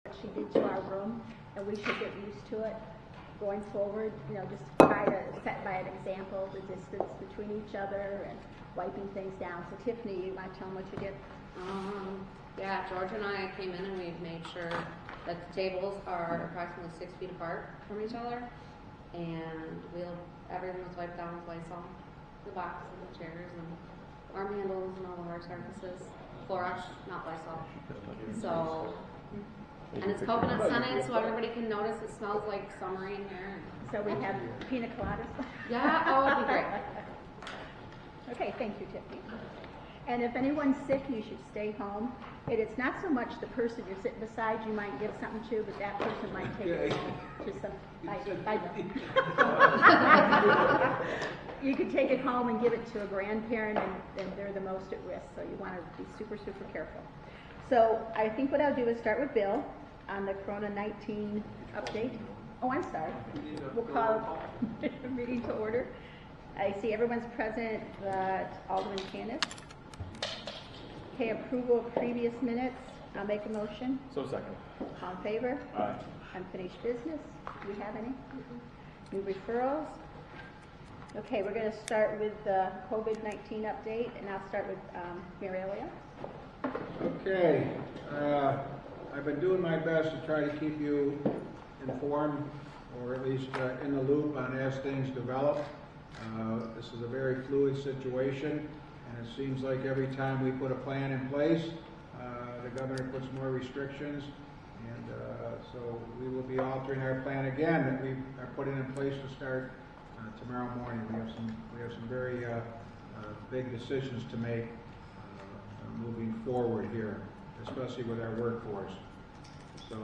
she did to our room, and we should get used to it going forward. You know, just try to set by an example the distance between each other and wiping things down. So Tiffany, you want to tell them what you did? Yeah, George and I came in and we've made sure that the tables are approximately 6 feet apart from each other, and everything was wiped down with Lysol. The box and the chairs and arm handles and all of our surfaces. Clorox, not Lysol. So, and it's coconut scented, so everybody can notice it smells like summery in here. So we have pina coladas. Yeah, oh, it'd be great. Okay, thank you, Tiffany. And if anyone's sick, you should stay home. It's not so much the person you're sitting beside you might give something to, but that person might take it home to some. You could take it home and give it to a grandparent, and they're the most at risk. So you want to be super, super careful. So I think what I'll do is start with Bill on the Corona-19 update. Oh, I'm sorry. We'll call the meeting to order. I see everyone's present, but Alderman Candace. Okay, approval of previous minutes. I'll make a motion. So second. All in favor? Aye. Unfinished business. Do we have any? New referrals. Okay, we're going to start with the COVID-19 update, and I'll start with Mary Elliott. Okay, I've been doing my best to try to keep you informed, or at least in the loop on as things develop. This is a very fluid situation, and it seems like every time we put a plan in place, the governor puts more restrictions, and so we will be altering our plan again that we are putting in place to start tomorrow morning. We have some very big decisions to make moving forward here, especially with our workforce. So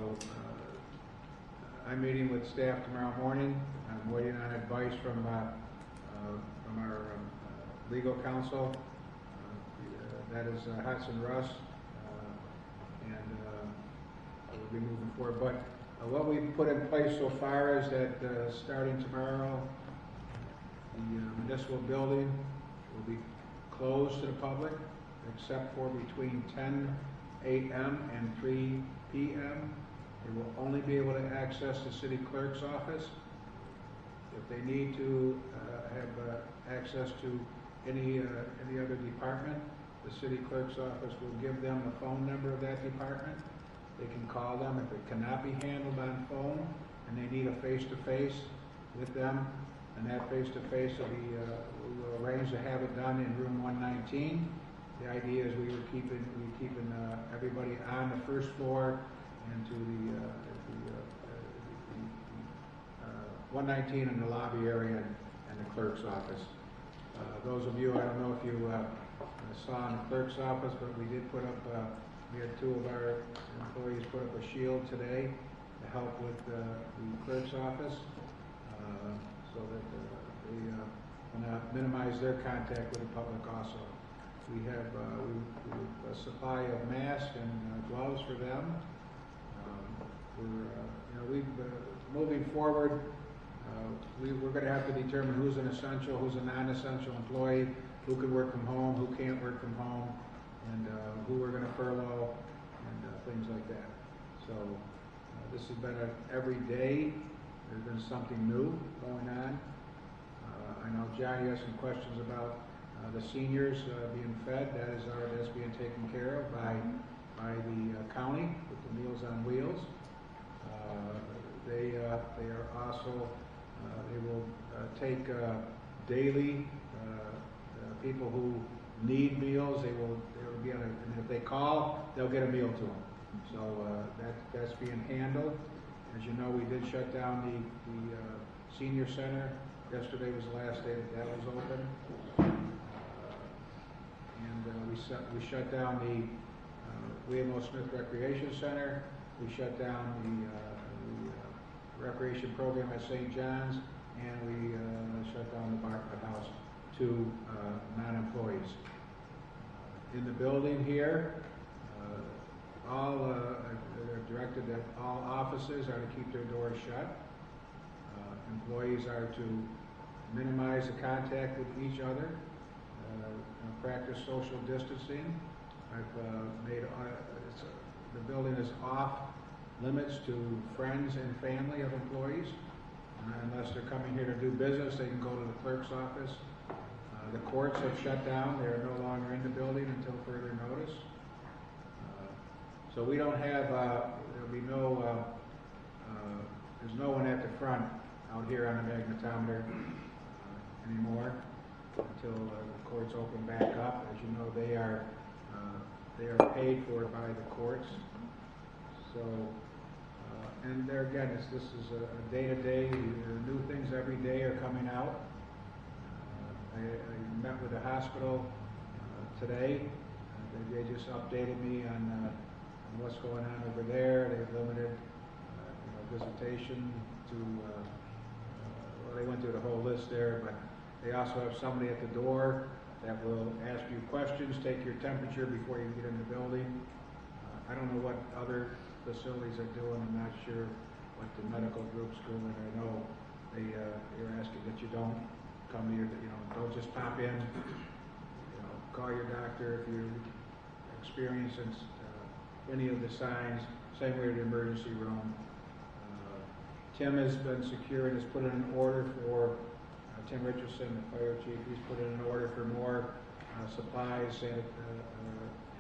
I'm meeting with staff tomorrow morning. I'm waiting on advice from our legal counsel. That is Hudson Russ, and we'll be moving forward. But what we've put in place so far is that starting tomorrow, the municipal building will be closed to the public, except for between 10 a.m. and 3 p.m. They will only be able to access the city clerk's office. If they need to have access to any other department, the city clerk's office will give them the phone number of that department. They can call them if it cannot be handled on phone and they need a face-to-face with them, and that face-to-face we'll arrange to have it done in room 119. The idea is we're keeping everybody on the first floor and to the 119 in the lobby area and the clerk's office. Those of you, I don't know if you saw in the clerk's office, but we did put up, we had 2 of our employees put up a shield today to help with the clerk's office, so that they will not minimize their contact with the public also. We have a supply of masks and gloves for them. Moving forward, we're going to have to determine who's an essential, who's a non-essential employee, who can work from home, who can't work from home, and who we're going to furlough, and things like that. So this has been every day. There's been something new going on. I know Johnny has some questions about the seniors being fed. That's being taken care of by the county with the Meals on Wheels. They are also they will take daily people who need meals. They will be on and if they call, they'll get a meal to them. So that's being handled. As you know, we did shut down the senior center. Yesterday was the last day that was open. And we shut down the William O. Smith Recreation Center. We shut down the recreation program at St. John's, and we shut down the Bartlett House to non-employees. In the building here, they're directed that all offices are to keep their doors shut. Employees are to minimize the contact with each other, practice social distancing. I've made the building is off limits to friends and family of employees. Unless they're coming here to do business, they can go to the clerk's office. The courts have shut down. They are no longer in the building until further notice. So we don't have, there'll be no, there's no one at the front out here on the magnetometer anymore until the courts open back up. As you know, they are paid for by the courts. So, and there again, this is a day-to-day. New things every day are coming out. I met with the hospital today. They just updated me on what's going on over there. They've limited visitation to, well, they went through the whole list there, but they also have somebody at the door that will ask you questions, take your temperature before you get in the building. I don't know what other facilities are doing. I'm not sure what the medical group's doing. I know they're asking that you don't come here, don't just pop in. Call your doctor if you're experiencing any of the signs. Same way to the emergency room. Tim has been secure and has put in an order for Tim Richardson, the fire chief. He's put in an order for more supplies,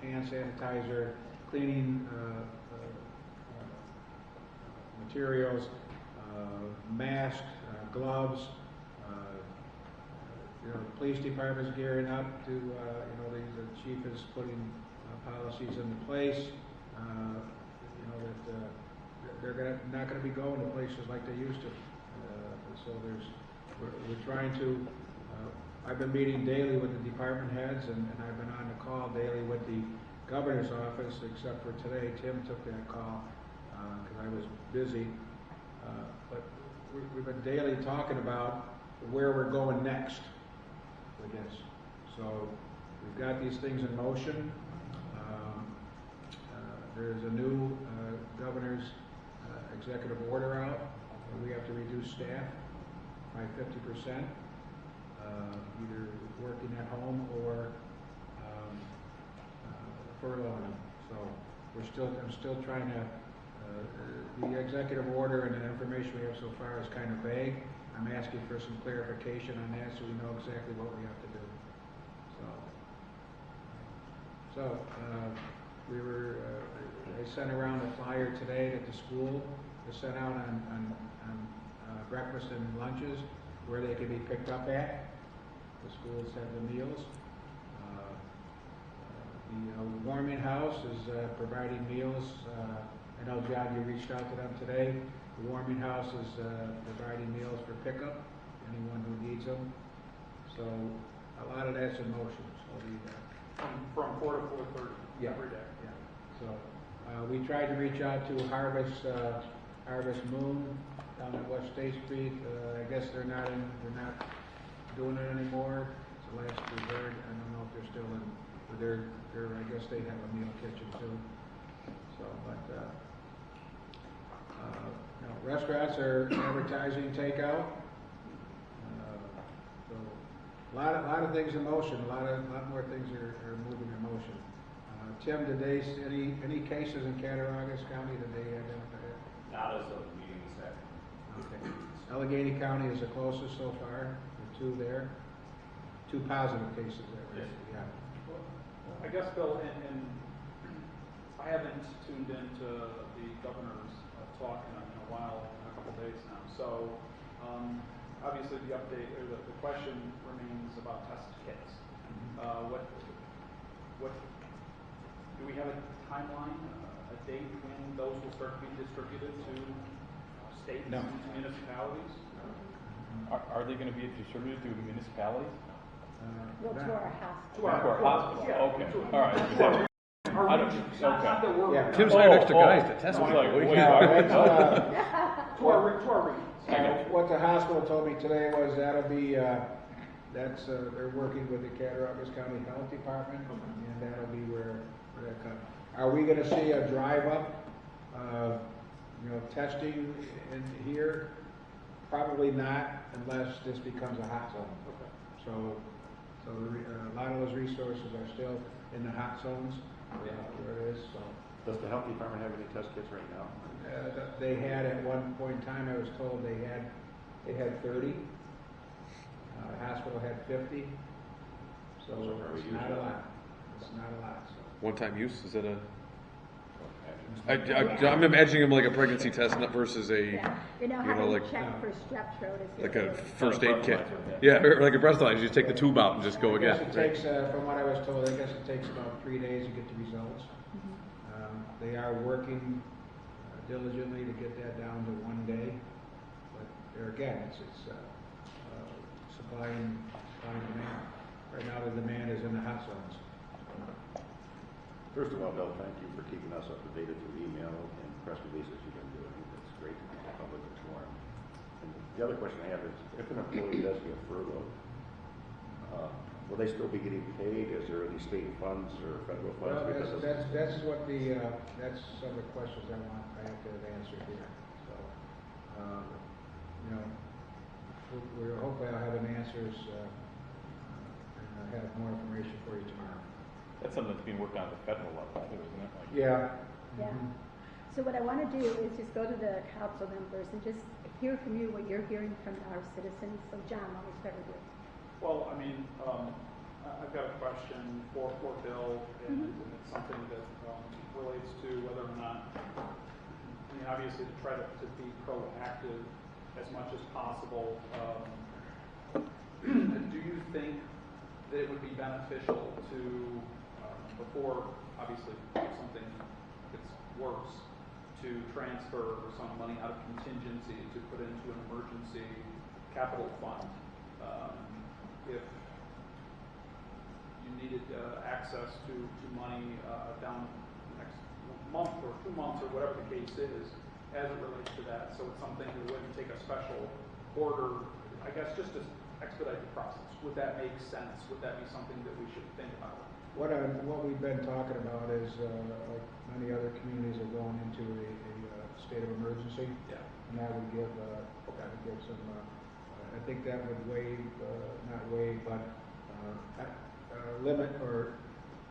hand sanitizer, cleaning materials, masks, gloves. The police department's gearing up to, the chief is putting policies into place. That they're not going to be going to places like they used to. So we're trying to. I've been meeting daily with the department heads, and I've been on the call daily with the governor's office, except for today. Tim took that call because I was busy. But we've been daily talking about where we're going next with this. So we've got these things in motion. There's a new governor's executive order out. We have to reduce staff by 50%, either working at home or furloughing them. So I'm still trying to. The executive order and the information we have so far is kind of vague. I'm asking for some clarification on that so we know exactly what we have to do. So I sent around a flyer today that the school is sent out on breakfast and lunches where they can be picked up at. The schools have the meals. The warming house is providing meals. I know, John, you reached out to them today. The warming house is providing meals for pickup, anyone who needs them. So a lot of that's in motion. So from 4 to 4:30 every day. Yeah. So we tried to reach out to Harvest Moon down at West State Street. I guess they're not doing it anymore. It's the last we heard. I don't know if they're still in, but I guess they have a meal kitchen too. So, but restaurants are advertising takeout. So a lot of things in motion. A lot more things are moving in motion. Tim, did they any cases in Cattaraugus County that they identified? Not as of the meeting this afternoon. Okay. Allegheny County is the closest so far. The 2 there. 2 positive cases there. Right? Yes. Yeah. Well, I guess, Bill, and I haven't tuned into the governor's talk in a while, in a couple of days now. So obviously the update or the question remains about test kits. What do we have a timeline, a date when those will start to be distributed to states No. and to municipalities? Are they going to be distributed to municipalities? Well, to our house. To our hospital. Yeah, Okay. to All right. our I don't- regions, not that we're. Yeah. Tim's hired extra guys to test I was me. like, wait, To our regions. What the hospital told me today was that'll be they're working with the Cattaraugus County Health Department, and that'll be where that comes. Are we going to see a drive up, testing in here? Probably not, unless this becomes a hot zone. Okay. So a lot of those resources are still in the hot zones where it is. So Does the health department have any test kits right now? They had at one point in time, I was told they had 30. Hospital had 50. So Those are very it's not a usual. lot. It's not a lot. So. One-time use, is that a? Imagine. I'm imagining them like a pregnancy test not versus a, Yeah, you know, you know, having like- checked for strep throat is. like a really- first aid kit. Breathalyzer. Yeah, or like a breathalyzer, you just take the tube out and just go I guess again. it takes, from what I was told, I guess it takes about 3 days to get the results. Mhm. They are working diligently to get that down to 1 day. But there again, it's supply and demand. Right now, the demand is in the hot zones. First of all, Bill, thank you for keeping us up to date through email and press releases you've been doing. It's great to keep the public informed. And the other question I have is, if an employee does get furloughed, will they still be getting paid? Is there any state funds or federal funds? Well, because of that's what that's some of the questions I have to answer here. So, you know, we're hopefully I'll have an answers and I'll have more information for you tomorrow. That's something that's being worked on at the federal level too, isn't it? Like, Yeah. Yeah. Mhm. So what I want to do is just go to the council members and just hear from you what you're hearing from our citizens. So John, why don't we start with you? Well, I mean, I've got a question for Bill, and it's something that relates to whether or not, I mean, obviously to try to be proactive as much as possible. Do you think that it would be beneficial to, before obviously if something gets worse, to transfer some money out of contingency to put into an emergency capital fund? If you needed access to money down the next month or 2 months or whatever the case is, as it relates to that, so it's something that wouldn't take a special order, I guess, just to expedite the process. Would that make sense? Would that be something that we should think about? What we've been talking about is like many other communities are going into a state of emergency, Yeah. and that would give some. I think that would waive, not waive, but limit or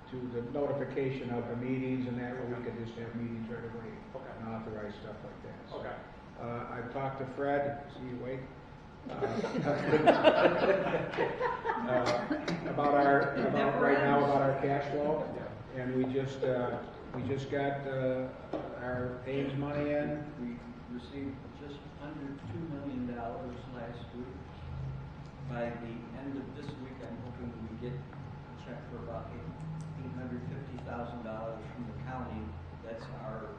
to the notification of the meetings and that, where we could just have meetings right away Okay. and authorize stuff like that. So, Okay. I've talked to Fred. Is he awake? About our cash flow, and we just got our AIDS money in. We received just under $2 million last week. By the end of this week, I'm hoping we get a check for about $850,000 from the county. That's our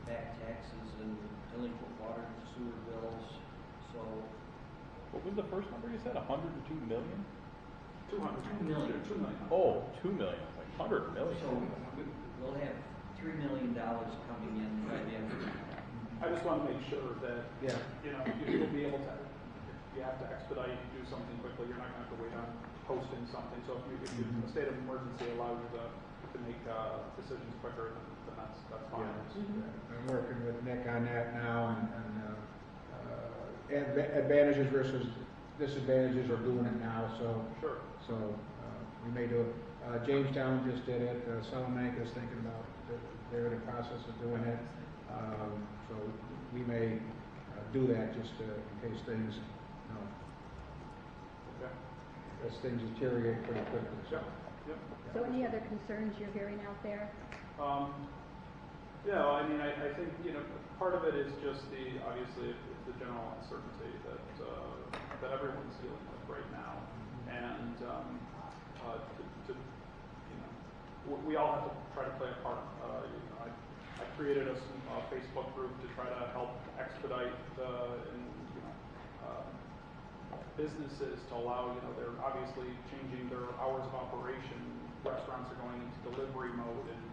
back taxes and delinquent water and sewer bills. So what was the first number you said? 102 million? 200. 2 million. 2 million. Oh, 2 million. It's like 100 million. So we'll have $3 million coming in by the end of the year. I just want to make sure that, Yeah. you know, you'll be able to, if you have to expedite, do something quickly, you're not going to have to wait on posting something. So if the state of emergency allows you to make decisions quicker, then that's fine. I'm working with Nick on that now, and advantages versus disadvantages of doing it now. So we may do it. Jamestown just did it. Salamanca is thinking about it. They're in the process of doing it. So we may do that just in case things, as things deteriorate pretty quickly. So. Yep. So any other concerns you're hearing out there? Yeah, I mean, I think, you know, part of it is just obviously, it's the general uncertainty that everyone's dealing with right now. And, we all have to try to play a part. I created a Facebook group to try to help expedite businesses to allow, they're obviously changing their hours of operation. Restaurants are going into delivery mode, and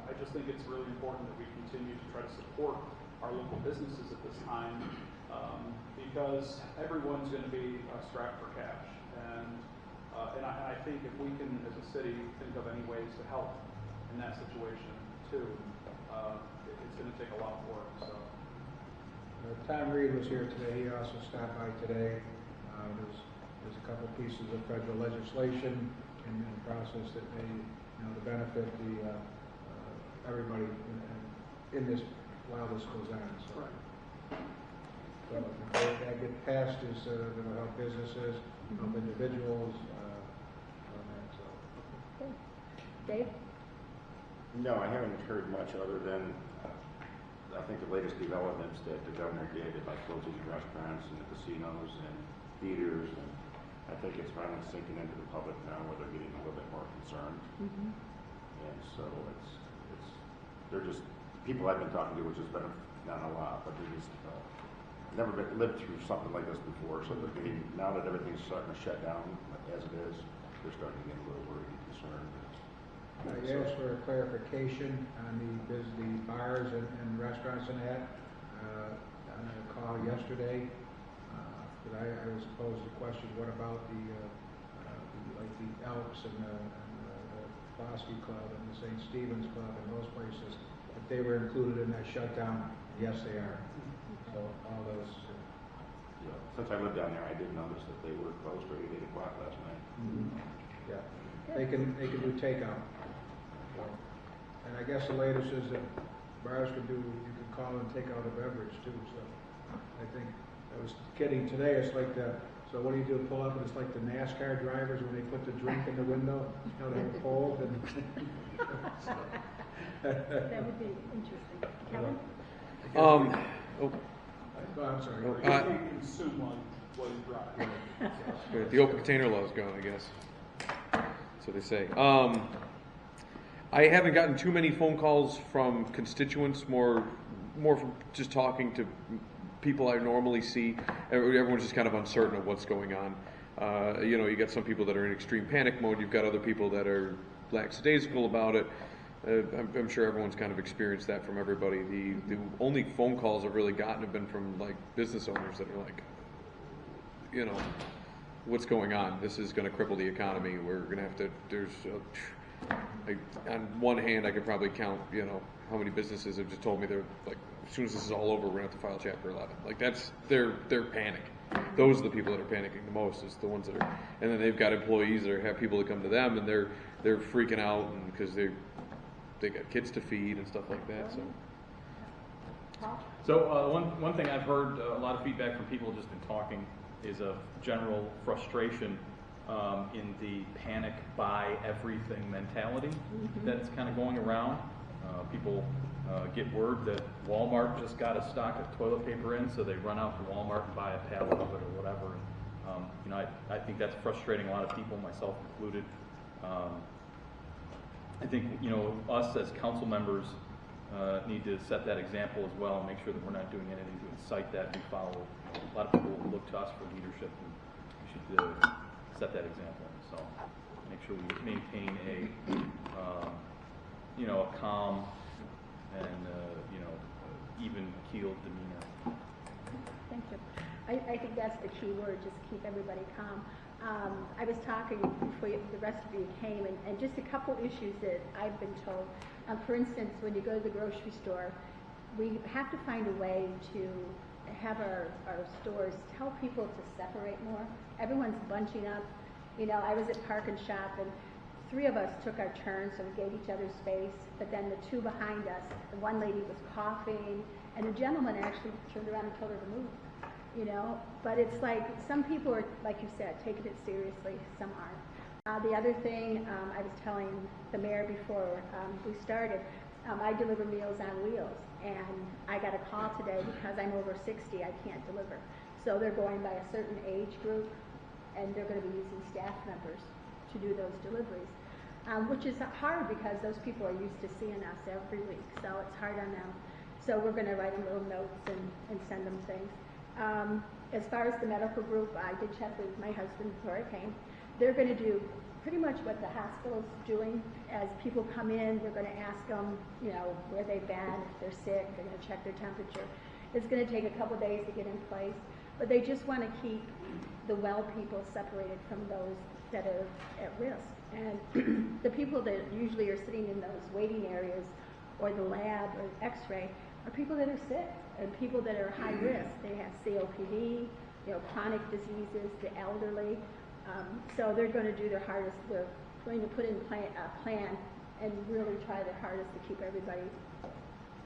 I just think it's really important that we continue to try to support our local businesses at this time, because everyone's going to be strapped for cash. And I think if we can, as a city, think of any ways to help in that situation too, it's going to take a lot of work. So. Tom Reed was here today. He also stopped by today. There's a couple pieces of federal legislation in the process that may, to benefit the everybody in this, while this goes on, so. So if that get passed, is gonna help businesses, help individuals, on that, so. Okay. Dave? No, I haven't heard much other than, I think the latest developments that the governor did about closing restaurants and the casinos and theaters, and I think it's finally sinking into the public now where they're getting a little bit more concerned. Mm-hmm. And so they're just, people I've been talking to, which has been not a lot, but they're just, never lived through something like this before, so they're getting, now that everything's starting to shut down as it is, they're starting to get a little worried and concerned. I asked for a clarification on the bars and restaurants and that, on a call yesterday, but I was posed the question, what about like the Elks and the Bosque Club and the St. Stephen's Club and those places, if they were included in that shutdown? Yes, they are. So all those. Yeah. Since I lived down there, I did notice that they were closed for 8 o'clock last night. Mm-hmm. Yeah, they can do takeout. So, and I guess the latest is that bars can do, you can call and take out a beverage too. So I think I was kidding today. It's like so what do you do? Pull up and it's like the NASCAR drivers when they put the drink in the window. You know, they have a pole and. That would be interesting. Kevin? Oh, I'm sorry. You can't consume what is dry. Good. The open container law is gone, I guess. So they say. I haven't gotten too many phone calls from constituents, more from just talking to people I normally see. Everyone's just kind of uncertain of what's going on. You got some people that are in extreme panic mode. You've got other people that are lackadaisical about it. I'm sure everyone's kind of experienced that from everybody. The only phone calls I've really gotten have been from like business owners that are like, what's going on? This is going to cripple the economy. We're going to have to. On one hand, I could probably count, how many businesses have just told me they're like, as soon as this is all over, we're going to have to file Chapter 11. Like that's their panic. Those are the people that are panicking the most. Is the ones that are, and then they've got employees that have people that come to them, and they're freaking out because they got kids to feed and stuff like that. So one thing I've heard a lot of feedback from people just in talking is a general frustration in the panic buy everything mentality that's kind of going around. People get word that Walmart just got a stock of toilet paper in, so they run out to Walmart and buy a pallet of it or whatever. And, I think that's frustrating a lot of people, myself included. I think, us as council members need to set that example as well and make sure that we're not doing anything to incite that. We follow. A lot of people look to us for leadership, and we should set that example. So make sure we maintain a calm and even keeled demeanor. Thank you. I think that's the key word, just keep everybody calm. I was talking before the rest of you came, and just a couple issues that I've been told. For instance, when you go to the grocery store, we have to find a way to have our stores tell people to separate more. Everyone's bunching up. I was at Park and Shop, and 3 of us took our turns, so we gave each other space. But then the 2 behind us, the one lady was coughing, and a gentleman actually turned around and told her to move. But it's like some people are, like you said, taking it seriously, some aren't. The other thing I was telling the mayor before we started, I deliver Meals on Wheels, and I got a call today because I'm over 60, I can't deliver. So they're going by a certain age group, and they're going to be using staff members to do those deliveries, which is hard because those people are used to seeing us every week, so it's hard on them. So we're going to write them little notes and send them things. As far as the medical group, I did check with my husband before I came. They're going to do pretty much what the hospital's doing. As people come in, they're going to ask them, where they've been, if they're sick, they're going to check their temperature. It's going to take a couple days to get in place, but they just want to keep the well people separated from those that are at risk. And the people that usually are sitting in those waiting areas or the lab or x-ray are people that are sick and people that are high risk. They have COPD, chronic diseases, the elderly. So they're going to do their hardest. They're going to put in a plan and really try their hardest to keep everybody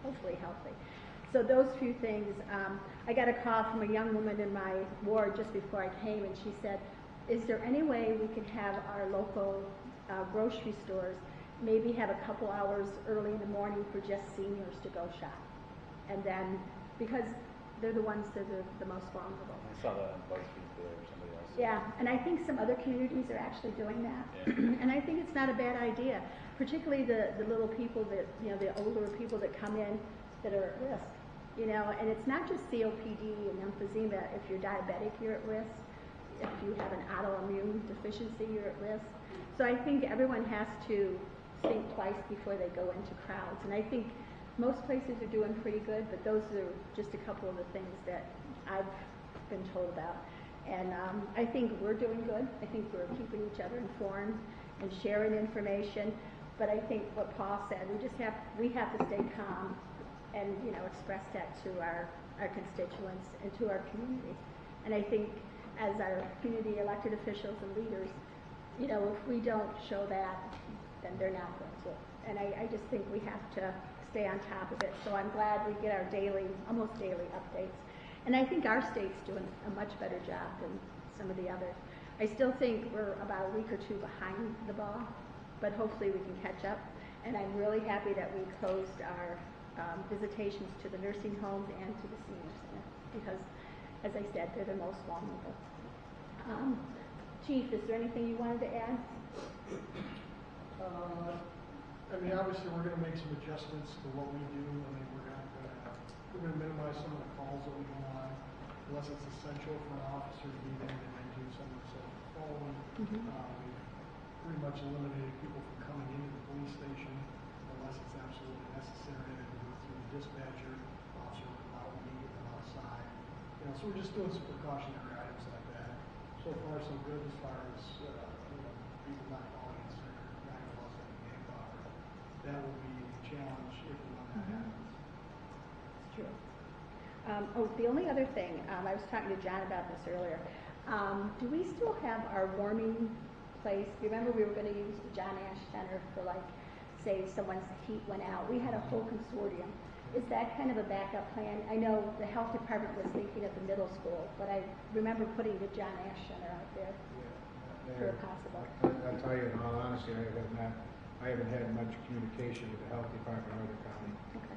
hopefully healthy. So those few things, I got a call from a young woman in my ward just before I came, and she said, is there any way we can have our local grocery stores maybe have a couple hours early in the morning for just seniors to go shop? And then, because they're the ones that are the most vulnerable. I saw that on BuzzFeed today or somebody else. Yeah, and I think some other communities are actually doing that. Yeah. And I think it's not a bad idea, particularly the little people that, the older people that come in that are at risk. And it's not just COPD and emphysema. If you're diabetic, you're at risk. If you have an autoimmune deficiency, you're at risk. So I think everyone has to think twice before they go into crowds. And I think most places are doing pretty good, but those are just a couple of the things that I've been told about. And I think we're doing good. I think we're keeping each other informed and sharing information. But I think what Paul said, we have to stay calm and express that to our constituents and to our community. And I think as our community elected officials and leaders, if we don't show that, then they're not going to. And I just think we have to stay on top of it. So I'm glad we get our almost daily updates. And I think our state's doing a much better job than some of the others. I still think we're about a week or two behind the ball, but hopefully we can catch up. And I'm really happy that we closed our visitations to the nursing homes and to the senior center because, as I said, they're the most vulnerable. Chief, is there anything you wanted to add? Obviously, we're going to make some adjustments to what we do. We're going to minimize some of the calls that we go on, unless it's essential for an officer to be there. They might do some of the phone. We've pretty much eliminated people from coming into the police station unless it's absolutely necessary. They can go through the dispatcher, officer will come out and meet with them outside. So we're just doing some precautionary items like that. So far, so good as far as people not calling in sick or not going to lost any game power. That will be a challenge if and when that happens. It's true. The only other thing, I was talking to John about this earlier. Do we still have our warming place? Remember we were going to use the John Ash Center for say someone's heat went out. We had a whole consortium. Is that kind of a backup plan? I know the health department was thinking of the middle school, but I remember putting the John Ash Center out there for possible. I'll tell you in all honesty, I haven't had much communication with the health department or the county. Okay.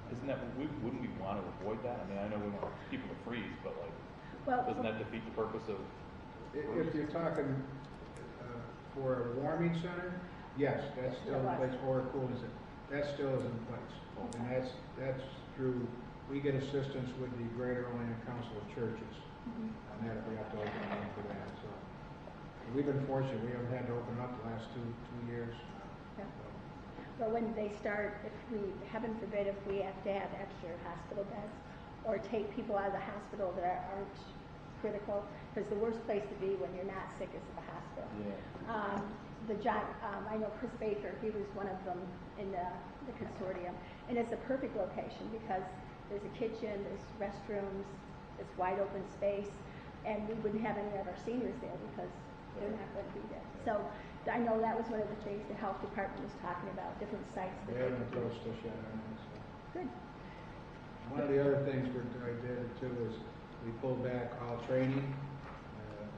Isn't that, wouldn't we want to avoid that? I know we want people to freeze, but doesn't that defeat the purpose of? If you're talking for a warming center, yes, that's still in place, or a cooling center. That still is in place. And that's through, we get assistance with the Greater Orleans Council of Churches. And that we have to open up for that. So we've been fortunate. We haven't had to open up the last two years. Yeah. But when they start, heaven forbid, if we have to have extra hospital beds or take people out of the hospital that aren't critical, because the worst place to be when you're not sick is at the hospital. Yeah. I know Chris Baker, he was one of them in the consortium, and it's a perfect location because there's a kitchen, there's restrooms, it's wide open space, and we wouldn't have any of our seniors there because they're not going to be there. So I know that was one of the things the health department was talking about, different sites that They they haven't could do. approached us yet on that. So. Good. One of the other things I did too is we pulled back all training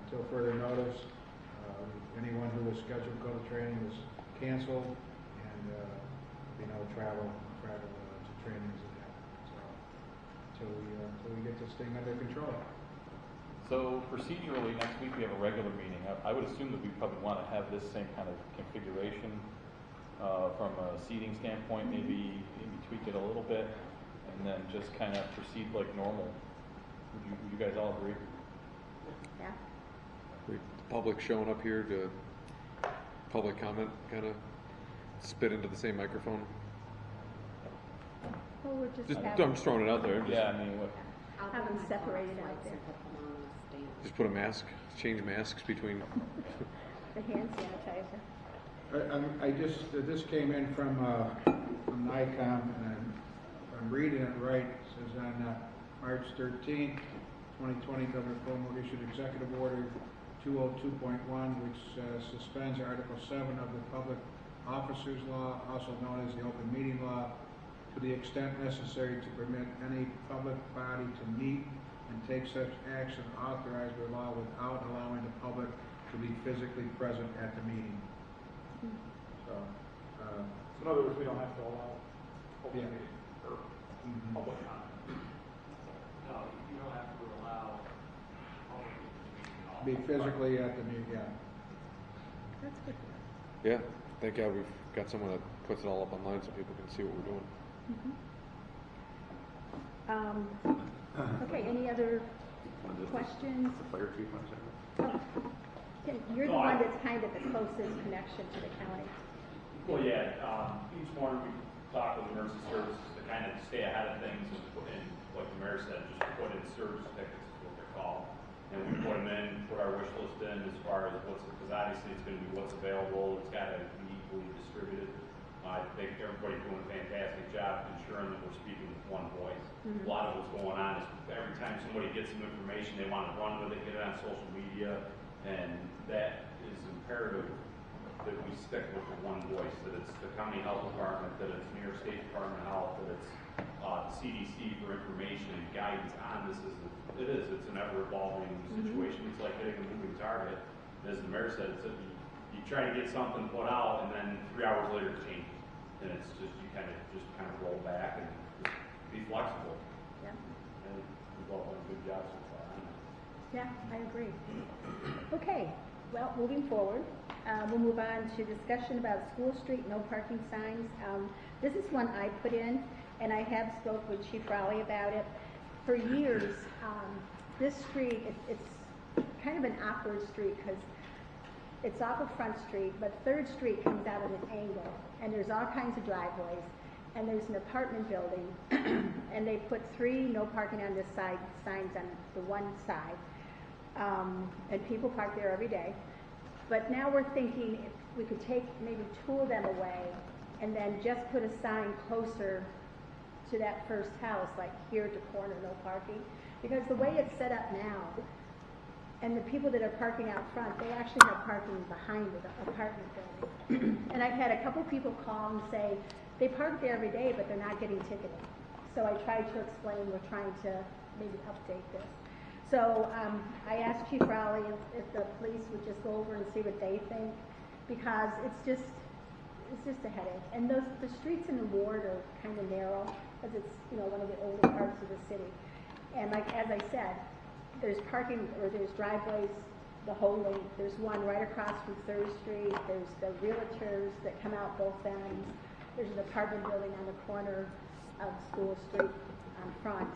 until further notice. Anyone who was scheduled to go to training was canceled, and there'll be no travel to trainings and that. So until we get this thing under control. So procedurally, next week we have a regular meeting. I would assume that we probably want to have this same kind of configuration from a seating standpoint, maybe tweak it a little bit, and then just kind of proceed like normal. Would you guys all agree? Yeah. The public showing up here to public comment, kind of spit into the same microphone. Well, we're I'm just throwing it out there. Yeah, have them separated out there. Just put a mask, change masks between. The hand sanitizer. This came in from NICOM, and if I'm reading it right, it says on March 13th, 2020, Governor Cuomo issued executive order 202.1, which suspends Article 7 of the Public Officers Law, also known as the Open Meeting Law, to the extent necessary to permit any public body to meet and take such action authorized by law without allowing the public to be physically present at the meeting. So, So in other words, we don't have to allow open Yeah. meeting or public comment. No, you don't have to allow public to all. be physically at the meeting, yeah. That's good. Yeah, thank God we've got someone that puts it all up online so people can see what we're doing. Okay, any other questions? The fire chief on Saturday? You're the one that's kind of the closest connection to the county. Well, yeah, each morning we talk with emergency services to kind of stay ahead of things and put in, like the mayor said, just put in service tickets is what they're called. And we put them in, put our wish list in as far as what's, because obviously it's going to be what's available, it's got to be equally distributed. I think everybody's doing a fantastic job ensuring that we're speaking with one voice. A lot of what's going on is every time somebody gets some information, they want to run with it, get it on social media, and that is imperative that we stick with the one voice, that it's the county health department, that it's New York State Department of Health, that it's the CDC for information and guidance on this. It's an ever-evolving situation. It's like hitting a moving target. As the mayor said, you try to get something put out, and then 3 hours later it changes. And it's just, you kind of roll back and just be flexible. Yeah. And we've all done a good job so far. Yeah, I agree. Okay, well, moving forward, we'll move on to discussion about School Street no parking signs. This is one I put in, and I have spoke with Chief Rowley about it. For years, this street, it's kind of an awkward street because it's off of Front Street, but 3rd Street comes out at an angle, and there's all kinds of driveways, and there's an apartment building, and they put 3 no parking on this side signs on the one side, and people park there every day. But now we're thinking if we could take maybe 2 of them away, and then just put a sign closer to that first house, like here at the corner, no parking, because the way it's set up now, and the people that are parking out front, they actually have parking behind the apartment building. And I've had a couple people call and say they park there every day, but they're not getting ticketed. So I tried to explain we're trying to maybe update this. So I asked Chief Rowley if the police would just go over and see what they think, because it's just a headache. And the streets in the ward are kind of narrow, because it's one of the older parts of the city. And like as I said, there's parking, or there's driveways the whole length. There's one right across from 3rd Street. There's the realtors that come out both ends. There's an apartment building on the corner of School Street on front.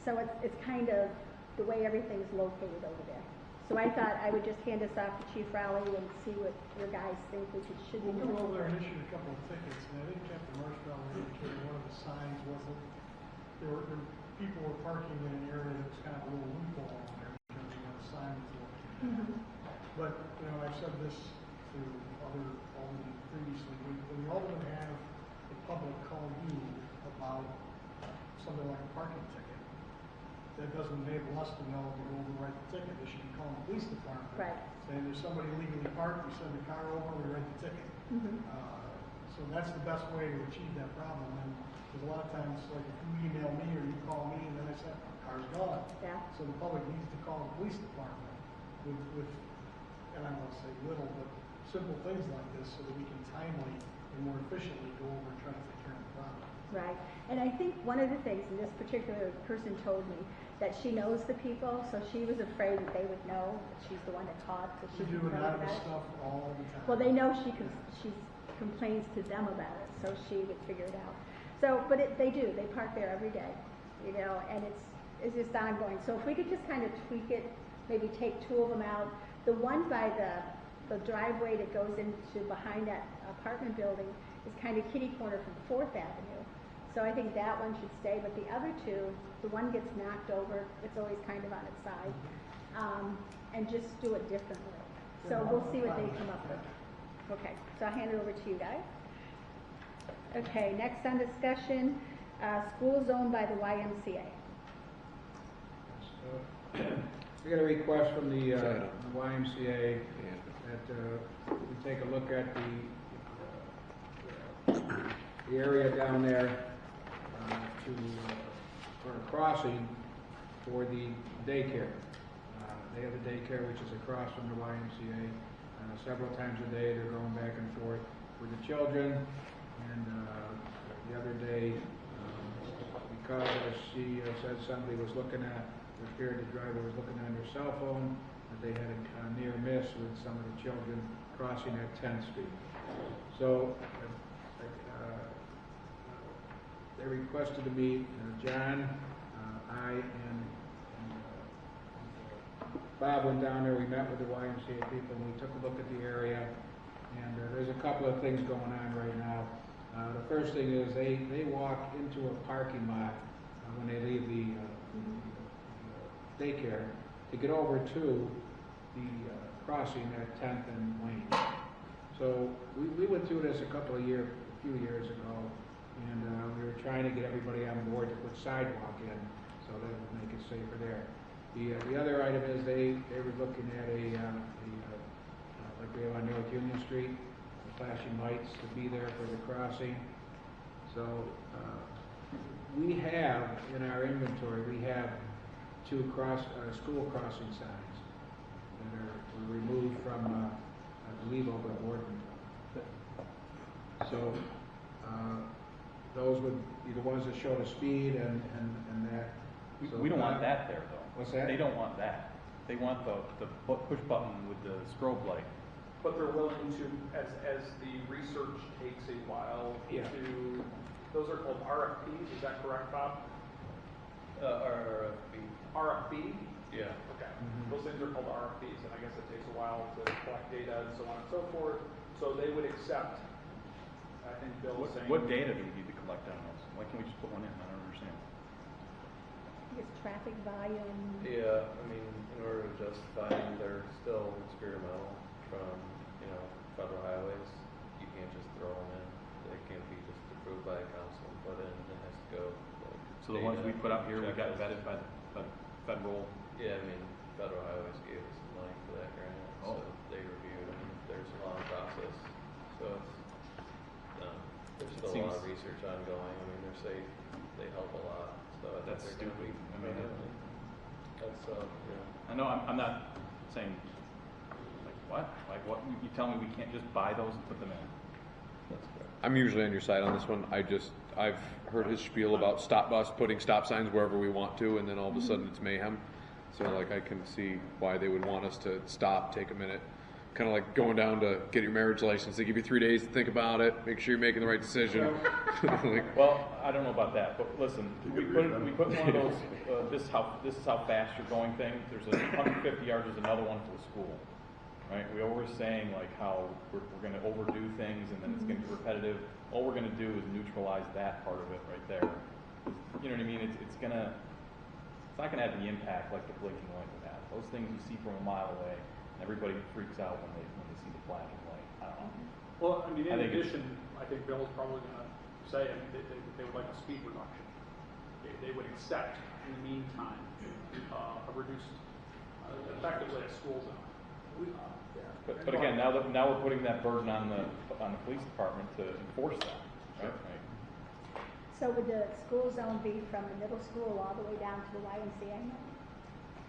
So it's kind of the way everything's located over there. So I thought I would just hand this off to Chief Rowley and see what your guys think we should be We doing. went over there and issued a couple of tickets, and I think Captain Marshmallow indicated one of the signs wasn't, people were parking in an area that was kind of a little loophole on there because the sign was located. But, I've said this to other aldermen previously, when the aldermen have the public call you about something like a parking ticket, that doesn't enable us to know to go over and write the ticket. They should be calling the police department. Right. Saying there's somebody illegally parked, we send the car over, we write the ticket. So that's the best way to achieve that problem. And there's a lot of times, like if you email me or you call me and then I say, car's gone. Yeah. So the public needs to call the police department with and I don't want to say little, but simple things like this so that we can timely and more efficiently go over and try to take care of the problem. Right. And I think one of the things, and this particular person told me, that she knows the people, so she was afraid that they would know that she's the one that caught. We do anonymous stuff all the time. Well, they know she complains to them about it, so she would figure it out. So, but they do. They park there every day, and it's just ongoing. So if we could just kind of tweak it, maybe take 2 of them out. The one by the driveway that goes into behind that apartment building is kind of kitty corner from 4th Avenue. So I think that one should stay, but the other 2, the one gets knocked over, it's always kind of on its side, and just do it differently. So we'll see what they come up with. Okay, so I'll hand it over to you guys. Okay, next on discussion, school zone by the YMCA. We got a request from the YMCA that we take a look at the area down there for a crossing for the daycare. They have a daycare which is across from the YMCA. Several times a day they're going back and forth with the children. And the other day, because she said somebody was looking at, it appeared the driver was looking on their cell phone, that they had a near miss with some of the children crossing at 10th Street. So they requested to meet John, I, and Bob went down there. We met with the YMCA people, and we took a look at the area. And there's a couple of things going on right now. The first thing is they walk into a parking lot when they leave the daycare to get over to the crossing at 10th and Wayne. So we went through this a few years ago, and we were trying to get everybody on board to put sidewalk in, so that would make it safer there. The other item is they were looking at like we have on North Union Street, flashing lights to be there for the crossing. So we have in our inventory, we have 2 school crossing signs that were removed from, I believe, over at Boardman. So those would be the ones that show the speed and that. We don't want that there, though. What's that? They don't want that. They want the push button with the strobe light. But they're willing to, as the research takes a while, Yeah. Those are called RFPs, is that correct, Bob? RFB. RFB? Yeah. Okay. Mhm. Those things are called RFPs, and I guess it takes a while to collect data and so on and so forth. So they would accept, I think Bill was saying. What data do we need to collect on those? Why can't we just put one in? I don't understand. It's traffic volume. Yeah, I mean, in order to justify them, they're still experimental from, federal highways. You can't just throw them in. They can't be just approved by a council and put in. It has to go. So the ones we put out here, we got vetted by the federal. Yeah, I mean, federal highways gave us some money for that grant, so they reviewed them. There's a long process, so there's still a lot of research ongoing. I mean, they're safe, they help a lot, so I think That's they're stupid. gonna be. I mean, That's I know I'm not saying like what? Like what? You tell me we can't just buy those and put them in? That's correct. I'm usually on your side on this one. I've heard his spiel about us putting stop signs wherever we want to, and then all of a sudden it's mayhem. So like I can see why they would want us to stop, take a minute, kind of like going down to get your marriage license. They give you 3 days to think about it, make sure you're making the right decision. Well, I don't know about that, but listen, we put one of those. This is how fast you're going thing. There's a 150 yards. There's another one for the school, right? We always saying like how we're going to overdo things and then it's going to be repetitive. All we're going to do is neutralize that part of it right there. You know what I mean? It's not going to have the impact like the blinking light would have. Those things you see from a mile away, and everybody freaks out when they see the flashing light. I don't know. Well, I mean, in addition, I think Bill's probably going to say, they would like a speed reduction. They would accept, in the meantime, a reduced, effectively a school zone. But again, now we're putting that burden on the police department to enforce that, right? Right. So would the school zone be from the middle school all the way down to the YMCA?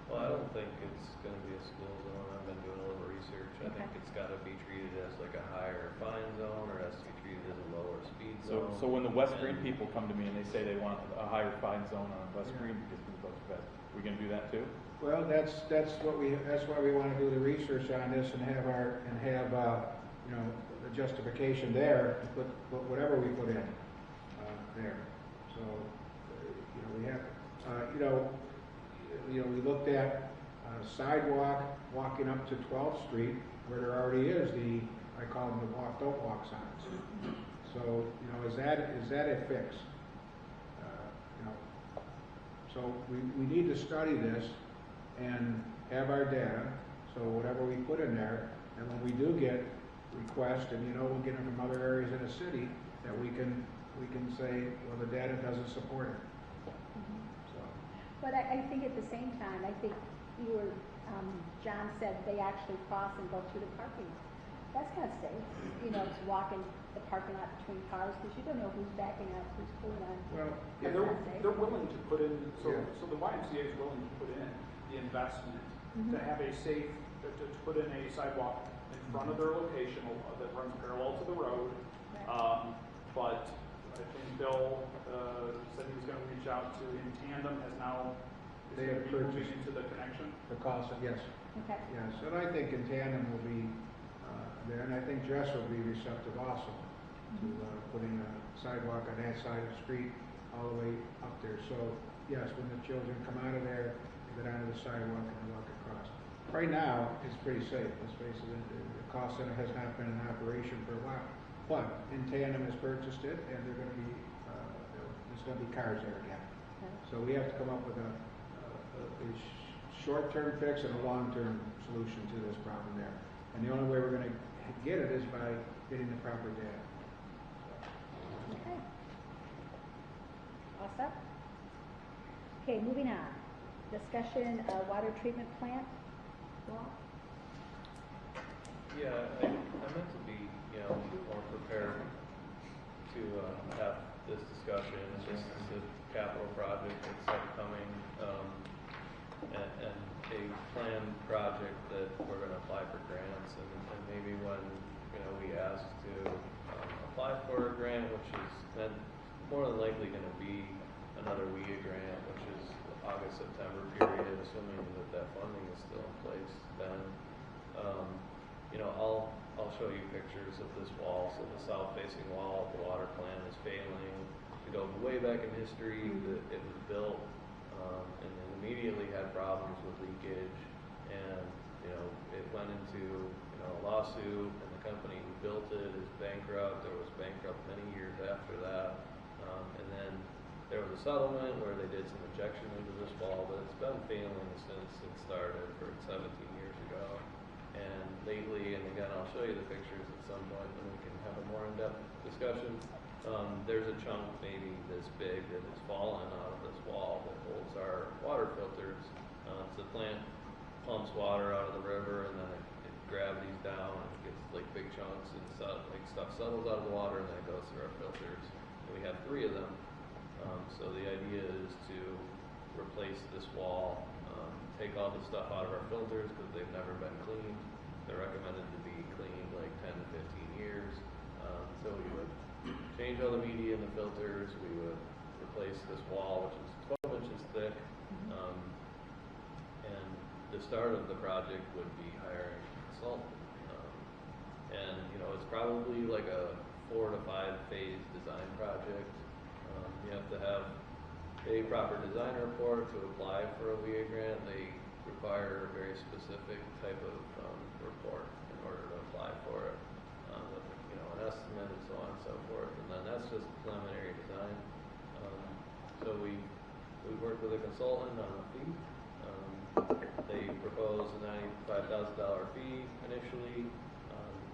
Well, I don't think it's gonna be a school zone. I've been doing a little research. I think Okay. it's gotta be treated as like a higher fine zone, or it has to be treated as a lower speed zone. So when the West Green people come to me and they say they want a higher fine zone on West Green because we go too fast, we gonna do that too? Well, that's why we want to do the research on this and have the justification there to put whatever we put in there. So we have we looked at sidewalk walking up to 12th Street where there already is I call them the don't walk signs. So is that a fix? So we need to study this and have our data, so whatever we put in there, and when we do get requests, and we'll get them from other areas in the city, that we can say, well, the data doesn't support it. So. But I think at the same time, I think John said they actually cross and go through the parking lot. That's kind of safe, to walk in the parking lot between cars, because you don't know who's backing up, who's pulling on. Well, And That's not safe. they're willing to put in, Yeah. so the YMCA is willing to put in the investment Mhm. to have a safe, to put in a sidewalk in front of their location that runs parallel to the road. Right. But I think Bill said he was going to reach out to, in Tandem has now, is They going have to be moving purchased- into the connection. The cost, yes, Okay. yes, and I think in tandem will be there, and I think Jess will be receptive also to putting a sidewalk on that side of the street all the way up there. So, yes, when the children come out of there, they get onto the sidewalk and walk across. Right now, it's pretty safe, let's face it, the cost center has not been in operation for a while. But in tandem has purchased it, and they're gonna be, there's gonna be cars there again. Okay. So we have to come up with a short-term fix and a long-term solution to this problem there. And the only way we're gonna get it is by getting the proper data. Okay. All set? Okay, moving on. Discussion of water treatment plant. Wall? Yeah, I meant to be, more prepared to have this discussion. This is a capital project that's upcoming, and a planned project that we're gonna apply for grants, and maybe when, we ask to apply for a grant, which is then more than likely gonna be another WIA grant, which is August, September period, assuming that funding is still in place, then, I'll show you pictures of this wall. So the south-facing wall of the water plant is failing. Way back in history, it was built, and then immediately had problems with leakage, and, it went into, a lawsuit, and the company who built it is bankrupt, or was bankrupt many years after that, and then there was a settlement where they did some injection into this wall, but it's been failing since it started 17 years ago. And lately, and again, I'll show you the pictures at some point, and we can have a more in-depth discussion. There's a chunk maybe this big that has fallen out of this wall that holds our water filters. So the plant pumps water out of the river, and then it gravities down, and it gets like big chunks, and stuff settles out of the water, and then it goes through our filters. And we have 3 of them. So the idea is to replace this wall, take all the stuff out of our filters because they've never been cleaned. They're recommended to be cleaned like 10 to 15 years. So we would change all the media in the filters. We would replace this wall, which is 12 inches thick. And the start of the project would be hiring a consultant. And it's probably like a 4 to 5 phase design project. You have to have a proper design report to apply for a WIA grant. They require a very specific type of report in order to apply for it, with an estimate and so on and so forth. And then that's just preliminary design. So we worked with a consultant on a fee. They proposed a $95,000 fee initially.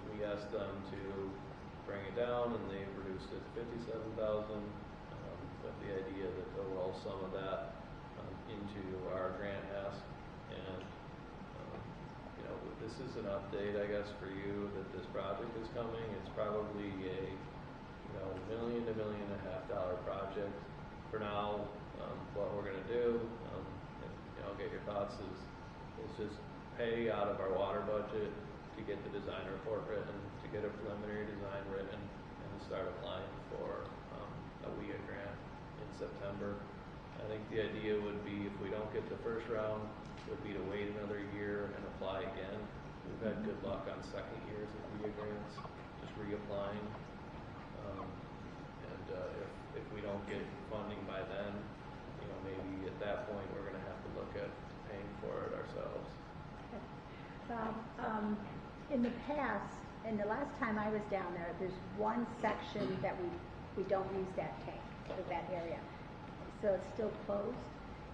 We asked them to bring it down, and they reduced it to $57,000. With the idea that they'll roll some of that into our grant ask. And this is an update, I guess, for you that this project is coming. It's probably a $1 million to $1.5 million project. For now, what we're going to do, and I'll get your thoughts, is just pay out of our water budget to get the design report written, to get a preliminary design written, and to start applying for a WIA grant in September. I think the idea would be, if we don't get the first round, would be to wait another year and apply again. We've had good luck on second years of WIA grants, just reapplying. And if we don't get funding by then, maybe at that point we're going to have to look at paying for it ourselves. In the past, and the last time I was down there, there's one section that we don't use that tank, or that area. So it's still closed?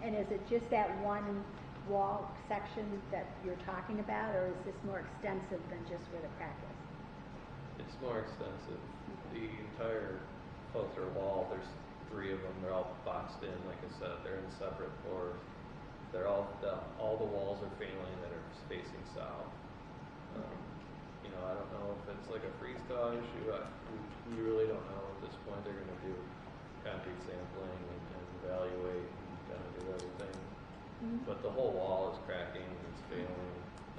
And is it just that one wall section that you're talking about, or is this more extensive than just where the crack is? It's more extensive. The entire filter wall, there's 3 of them. They're all boxed in, like I said. They're in separate floors. all the walls are failing that are facing south. You know, I don't know if it's like a freeze thaw issue. We really don't know at this point. They're going to do concrete sampling and evaluate and kind of do everything. But the whole wall is cracking and it's failing.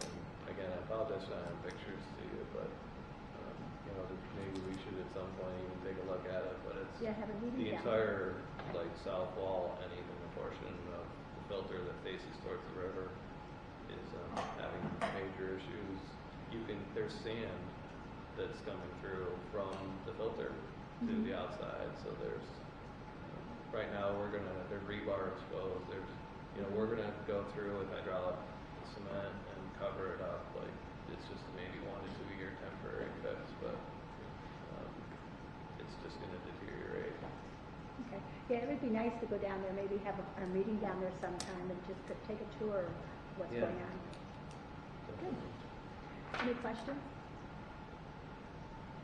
And again, I apologize for not having pictures to you, but you know, maybe we should at some point even take a look at it. But it's have a meeting the down entire like south wall and even the portion of the filter that faces towards the river is having major issues. There's sand that's coming through from the filter to the outside. So there's right now there's rebar exposed. We're gonna go through with hydraulic cement and cover it up. Like it's just maybe 1 to 2 year temporary fix, but it's just gonna deteriorate. Okay. Yeah, it would be nice to go down there, maybe have a meeting down there sometime and just take a tour of what's going on. Good. Any questions?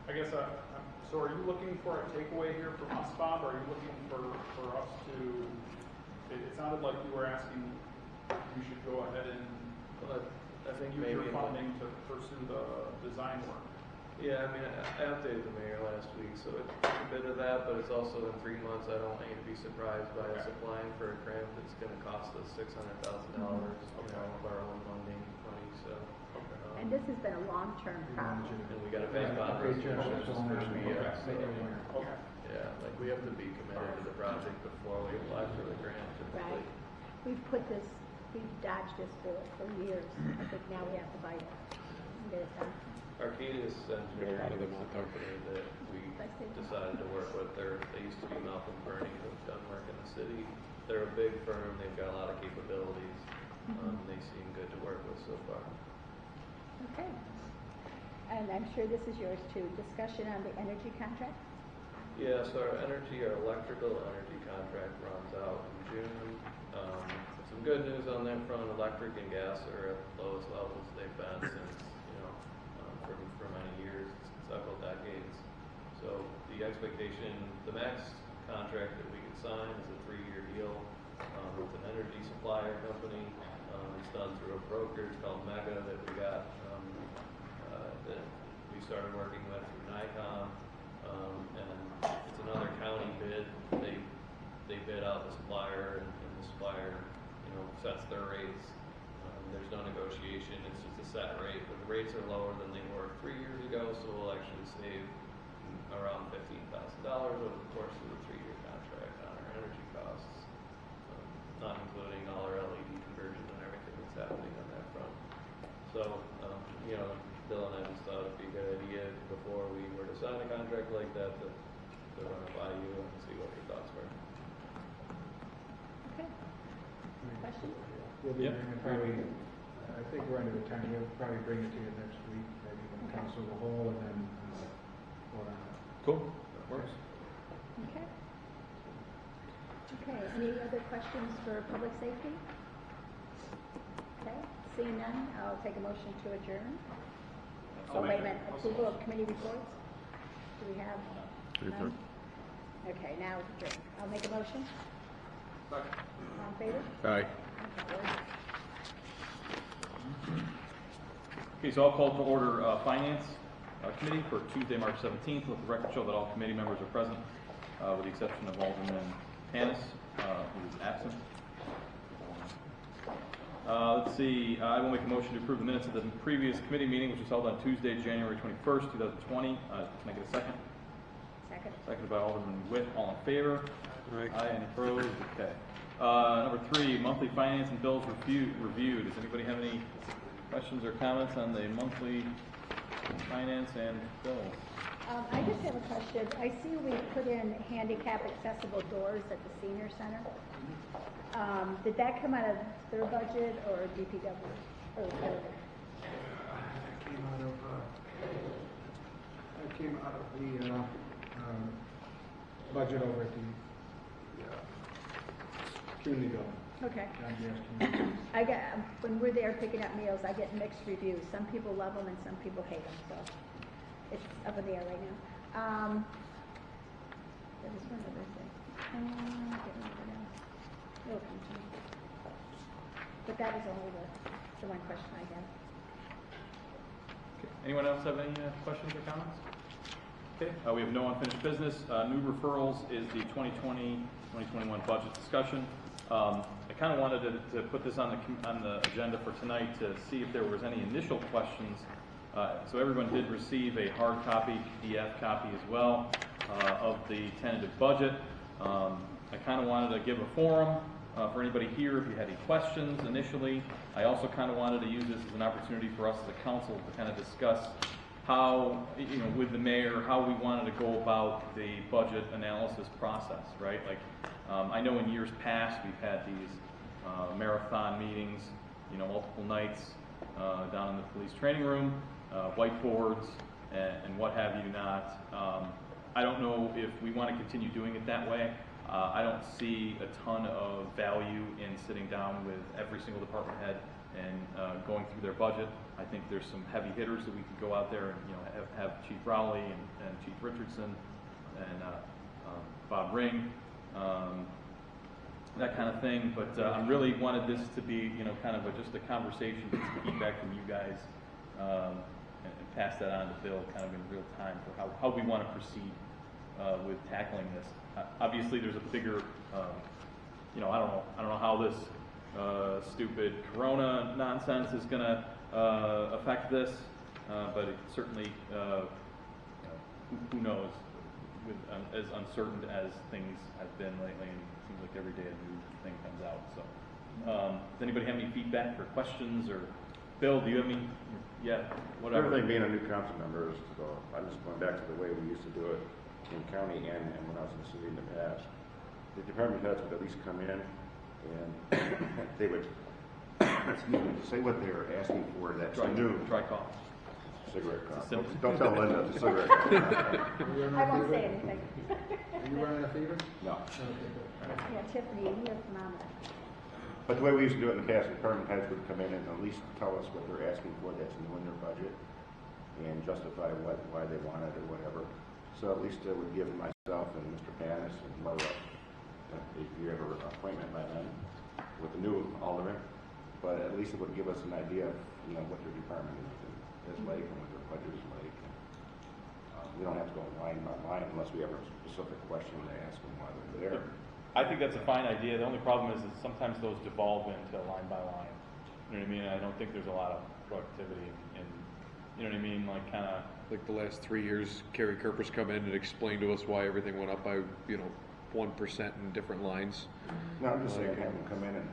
I guess, so are you looking for a takeaway here from us, Bob? Or are you looking for us to, it sounded like you were asking you should go ahead and I think use maybe your funding to pursue the design work. Yeah, I mean, I updated the mayor last week, so it's a bit of that, but it's also in 3 months. I don't want you to be surprised by us applying for a grant that's going to cost us $600,000, you know, of our own money. So. And this has been a long-term problem. And we got to pass bond resolutions for 2 years. Okay. Yeah, like we have to be committed to the project before we apply for the grant. Typically. Right. We've dodged this bullet for years. I think now we have to bite it and get it done. Arcadis Engineering is the company that we decided to work with. They used to be Malcolm Burney, who've done work in the city. They're a big firm. They've got a lot of capabilities. They seem good to work with so far. Okay. And I'm sure this is yours too. Discussion on the energy contract? Yeah, so our electrical energy contract runs out in June. Some good news on that front. Electric and gas are at the lowest levels they've been since, for many years, several decades. So the expectation, the max contract that we could sign is a 3-year deal with an energy supplier company. It's done through a broker. It's called Mega that we got that we started working with through NICOM, and it's another county bid. They bid out the supplier, and the supplier, sets their rates. There's no negotiation. It's just a set rate, but the rates are lower than they were 3 years ago. So we'll actually save around $15,000 over the course of the 3-year contract on our energy costs, not including all our LED conversion and everything that's happening on that front. So, Bill and I just thought it'd be a good idea before we were to sign a contract like that to run it by you and see what your thoughts were. Okay. Questions? We'll be bringing probably, I think we're under the time, we'll probably bring it to you next week, maybe when council as a whole, and then vote on it. Cool. Works. Okay. Okay, any other questions for public safety? Okay, seeing none, I'll take a motion to adjourn. Oh, wait a minute, approval of committee reports? Do we have none? Okay, now it's adjourned. I'll make a motion. Second. All in favor? Aye. Okay, so I'll call to order Finance Committee for Tuesday, March 17th. Let the record show that all committee members are present, with the exception of Alderman Panis, who is absent. Let's see, I will make a motion to approve the minutes of the previous committee meeting, which was held on Tuesday, January 21st, 2020. Can I get a second? Second. Seconded by Alderman Witte. All in favor? Aye. Aye. Any opposed? Okay. Number 3, monthly finance and bills reviewed. Does anybody have any questions or comments on the monthly finance and bills? I just have a question. I see we put in handicap accessible doors at the senior center. Did that come out of their budget or DPW? Or That came out of The budget over at the community building. okay. John Deere's community. I get when we're there picking up meals, I get mixed reviews. Some people love them and some people hate them. So it's up in the air right now. There was one other thing. Get rid of it now. It'll come to me. But that was only the one question I had. Okay. Anyone else have any questions or comments? Okay, we have no unfinished business. New referrals is the 2020-2021 budget discussion. I kind of wanted to put this on the agenda for tonight to see if there was any initial questions. So everyone did receive a hard copy, PDF copy as well of the tentative budget. I kind of wanted to give a forum for anybody here if you had any questions initially. I also kind of wanted to use this as an opportunity for us as a council to kind of discuss how, with the mayor, how we wanted to go about the budget analysis process, right? Like, I know in years past we've had these marathon meetings, multiple nights down in the police training room, whiteboards, and what have you not. I don't know if we want to continue doing it that way. I don't see a ton of value in sitting down with every single department head and going through their budget. I think there's some heavy hitters that we could go out there and have Chief Rowley and Chief Richardson and Bob Ring, that kind of thing. But I really wanted this to be kind of just a conversation, get some feedback from you guys, and pass that on to Bill kind of in real time for how we want to proceed with tackling this. Obviously, there's a bigger, I don't know how this stupid Corona nonsense is going to affect this, but it certainly, who knows, with as uncertain as things have been lately, and it seems like every day a new thing comes out. So, does anybody have any feedback or questions? Or Bill, do you have any? Yeah, whatever. Everything being a new council member, so I'm just going back to the way we used to do it in county and when I was in the city in the past. The department heads would at least come in and they would say what they were asking for. That's new. Dry cough. Cigarette cough. Don't tell Linda it's a cigarette cough. I won't say anything. Are you running a fever? No. Yeah, Tiffany, you have thermometer. But the way we used to do it in the past, the department heads would come in and at least tell us what they're asking for that's new in their budget and justify why they want it or whatever. So at least it would give myself and Mr. Panis and Laura, if you have an appointment by then, with the new alderman, but at least it would give us an idea of what their department is like and what their budget is like. We don't have to go line by line unless we have a specific question to ask them while they're there. I think that's a fine idea. The only problem is that sometimes those devolve into line by line. You know what I mean? I don't think there's a lot of productivity in, you know what I mean? Like kind of. Like the last 3 years, Kerry Kerper's come in and explained to us why everything went up by 1% in different lines. No, I'm just saying have them come in and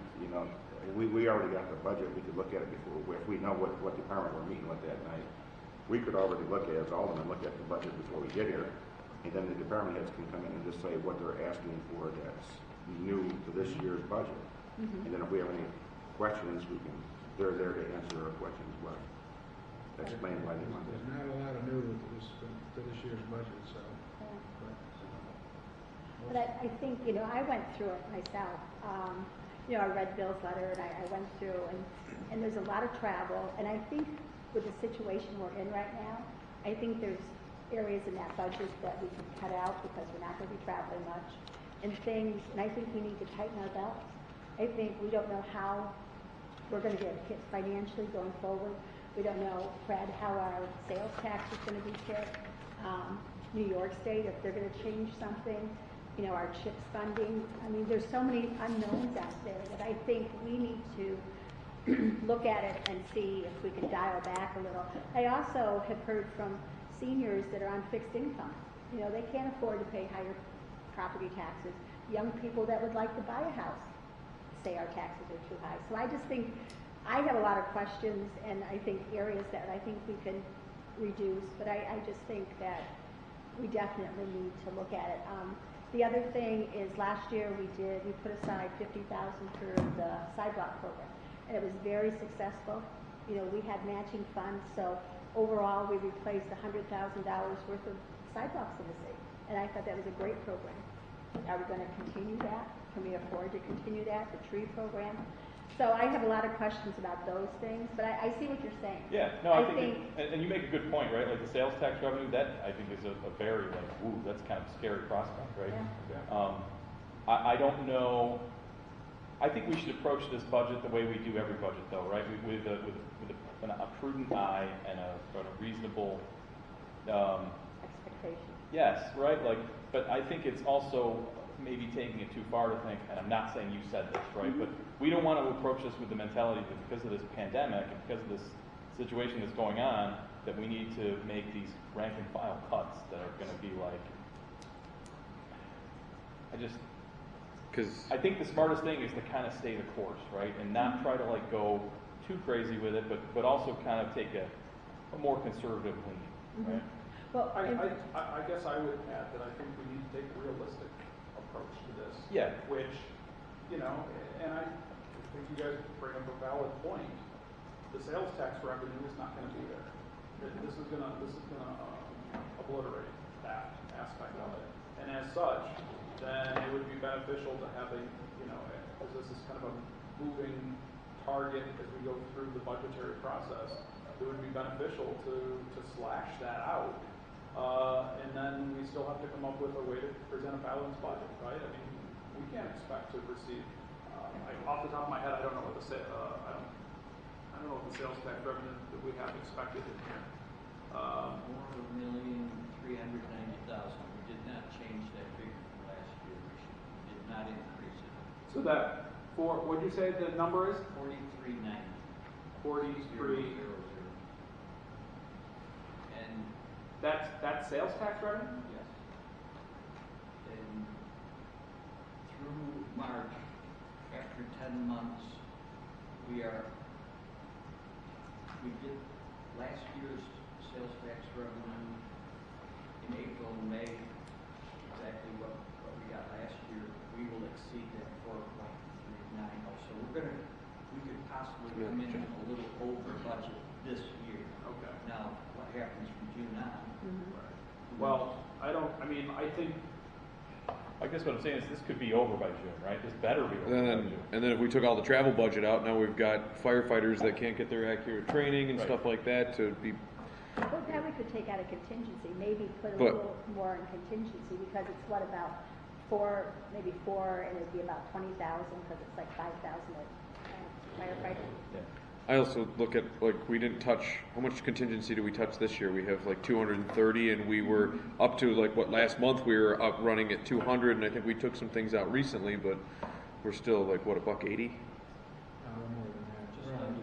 we already got the budget. We could look at it before if we know what department we're meeting with that night. We could already look at it as aldermen, look at the budget before we get here. And then the department heads can come in and just say what they're asking for that's new to this year's budget. Mm-hmm. And then if we have any questions, they're there to answer our questions, explain why they want There's it. not a lot of new to this year's budget, so. But I think, I went through it myself. I read Bill's letter and I went through and there's a lot of travel. And I think with the situation we're in right now, I think there's areas in that budget that we can cut out because we're not going to be traveling much and things. And I think we need to tighten our belts. I think we don't know how we're going to get hit financially going forward. We don't know, Fred, how our sales tax is going to be hit. New York State, if they're going to change something. Our CHIPS funding. I mean, there's so many unknowns out there that I think we need to look at it and see if we can dial back a little. I also have heard from seniors that are on fixed income. They can't afford to pay higher property taxes. Young people that would like to buy a house say our taxes are too high. So I just think I have a lot of questions and I think areas that I think we can reduce, but I just think that we definitely need to look at it. The other thing is last year we put aside $50,000 for the sidewalk program, and it was very successful. We had matching funds, so overall we replaced $100,000 worth of sidewalks in the city, and I thought that was a great program. Are we going to continue that? Can we afford to continue that? The tree program. So I have a lot of questions about those things, but I see what you're saying. Yeah, no, I think and you make a good point, right? Like the sales tax revenue, that I think is a very ooh, that's kind of a scary prospect, right? Yeah. I don't know. I think we should approach this budget the way we do every budget, though, right? With a prudent eye and a reasonable. Expectation. Yes, right. Like, but I think it's also maybe taking it too far to think. And I'm not saying you said this, right? But we don't want to approach this with the mentality that because of this pandemic and because of this situation that's going on, that we need to make these rank and file cuts that are going to be like. I think the smartest thing is to kind of stay the course, right, and not try to like go too crazy with it, but also kind of take a more conservative lean, right? Well, I guess I would add that I think we need to take a realistic approach to this. Yeah. Which, and I think you guys bring up a valid point. The sales tax revenue is not going to be there. This is going to obliterate that aspect of it, and as such, then it would be beneficial to have because this is kind of a moving target as we go through the budgetary process. It would be beneficial to slash that out, and then we still have to come up with a way to present a balanced budget, right? I mean, we can't expect to receive. Off the top of my head, I don't know what the I don't know what the sales tax revenue that we have expected in here. $4,390,000. We did not change that figure from last year. We did not increase it. So that what did you say the number is? 4390. 43. And that's sales tax revenue? yes. And through March, after 10 months, we get last year's sales tax revenue in April and May, exactly what we got last year. We will exceed that 4.39. So we could possibly come in a little over budget this year. Okay. Now, what happens from June on? Right. Well, I think. I guess what I'm saying is this could be over by June, right? This better be over by June. And then if we took all the travel budget out, now we've got firefighters that can't get their accurate training and Right. stuff like that to be. well, that we could take out a contingency, maybe put a little more in contingency, because it's what, about maybe four, and it'd be about 20,000, because it's like 5,000 at firefighter. Yeah. I also look at, like, we didn't touch, how much contingency did we touch this year? We have like 230, and we were up to, like, last month we were up running at 200, and I think we took some things out recently, but we're still like, what, $180?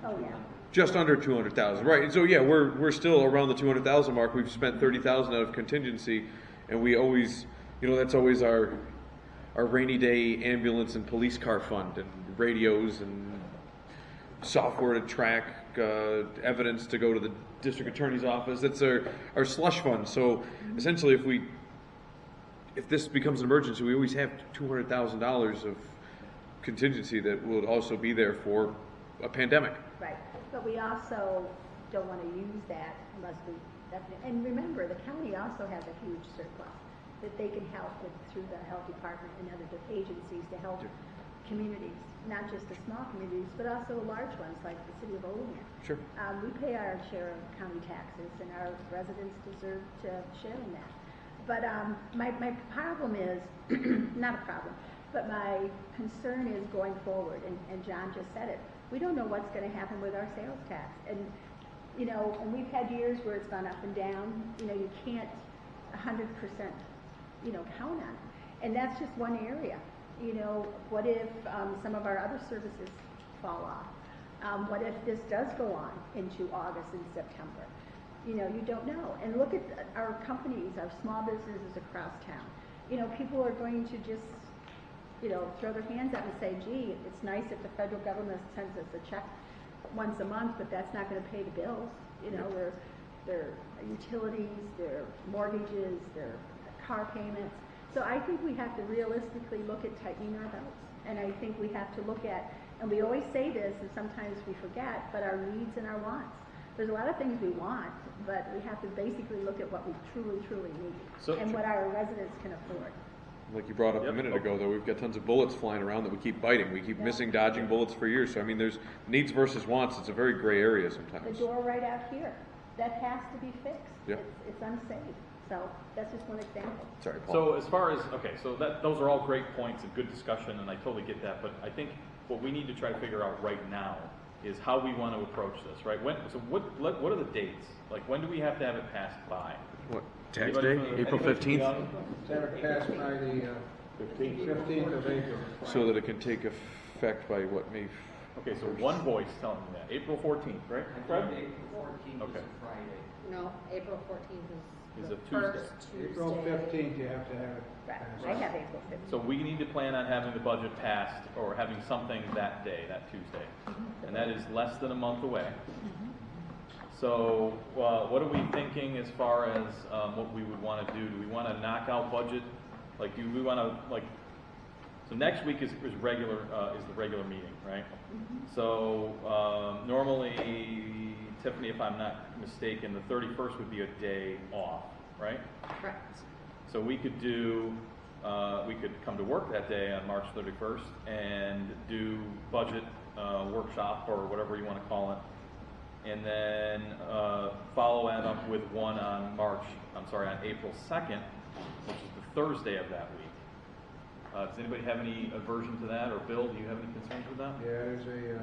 Oh, yeah. Just under 200,000, right? And so yeah, we're still around the 200,000 mark. We've spent 30,000 out of contingency, and we always, that's always our rainy day ambulance and police car fund, and radios and software to track evidence to go to the district attorney's office. That's our slush fund. So essentially, if this becomes an emergency, we always have $200,000 of contingency that will also be there for a pandemic. Right, but we also don't want to use that unless we definitely, and remember, the county also has a huge surplus that they can help with through the health department and other agencies to help communities, not just the small communities, but also large ones like the city of Olean. Sure. We pay our share of county taxes, and our residents deserve to share in that. But my problem is, not a problem, but my concern is going forward, and John just said it. We don't know what's going to happen with our sales tax. And, and we've had years where it's gone up and down. You can't 100%, count on it. And that's just one area. What if some of our other services fall off? What if this does go on into August and September? You don't know. And look at our companies, our small businesses across town. People are going to just, throw their hands up and say, gee, it's nice if the federal government sends us a check once a month, but that's not going to pay the bills. Their utilities, their mortgages, their car payments. So I think we have to realistically look at tightening our belts. And I think we have to look at, and we always say this, and sometimes we forget, but our needs and our wants. There's a lot of things we want, but we have to basically look at what we truly, truly need, and what our residents can afford. Like you brought up a minute ago, though, we've got tons of bullets flying around that we keep biting. We keep missing, dodging bullets for years. So, I mean, there's needs versus wants. It's a very gray area sometimes. The door right out here, that has to be fixed. Yeah. It's unsafe. So that's just one example. Sorry, Paul. So as far as, those are all great points and good discussion, and I totally get that. But I think what we need to try to figure out right now is how we want to approach this, right? What are the dates? Like, when do we have to have it passed by? What, tax Anybody day, from the- April anybody from the 15th? audience? Have it passed by the 15th of April. So that it can take effect by what, May? Okay, so one voice telling me that, April 14th, right, Fred? April 14th Okay. is a Friday. No, April 14th Is is the a Tuesday. first Tuesday. April 15th, you have to have it Right, passed. I have April 15th. So we need to plan on having the budget passed or having something that day, that Tuesday. And that is less than a month away. So what are we thinking as far as what we would want to do? Do we want to knock out budget? Like, do we want to, like, so next week is regular, is the regular meeting, right? So normally, Tiffany, if I'm not mistaken, the 31st would be a day off, right? Correct. So we could do, we could come to work that day on March 31st and do budget workshop or whatever you want to call it. And then follow that up with one on on April 2nd, which is the Thursday of that week. Does anybody have any aversion to that? Or Bill, do you have any concerns with that? Yeah, there's a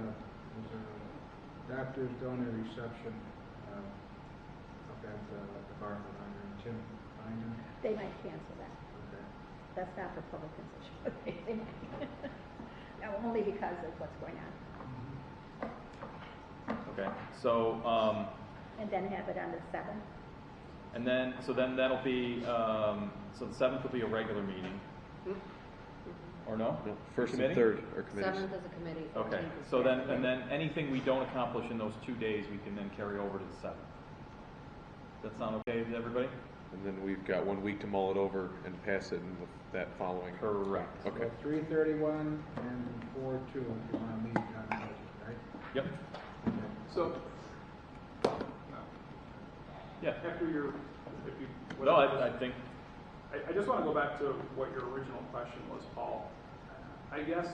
doctor's donor reception up at the department under Tim Binder. They might cancel that. Okay. That's not for public consumption, but they might. No, only because of what's going on. Okay, so, And then have it on the 7th. and then, so then that'll be, so the 7th will be a regular meeting. Or no? No, first and Committee? third are committees. 7th is a committee. Okay, 14th is so then, regular. and then anything we don't accomplish in those 2 days, we can then carry over to the 7th. Does that sound okay with everybody? And then we've got 1 week to mull it over and pass it in that following. Correct. Okay. So 3/31 and 4/2, if you want to meet on the budget, right? Yep. So, Yeah. after your, if you. No, I think, I just want to go back to what your original question was, Paul. I guess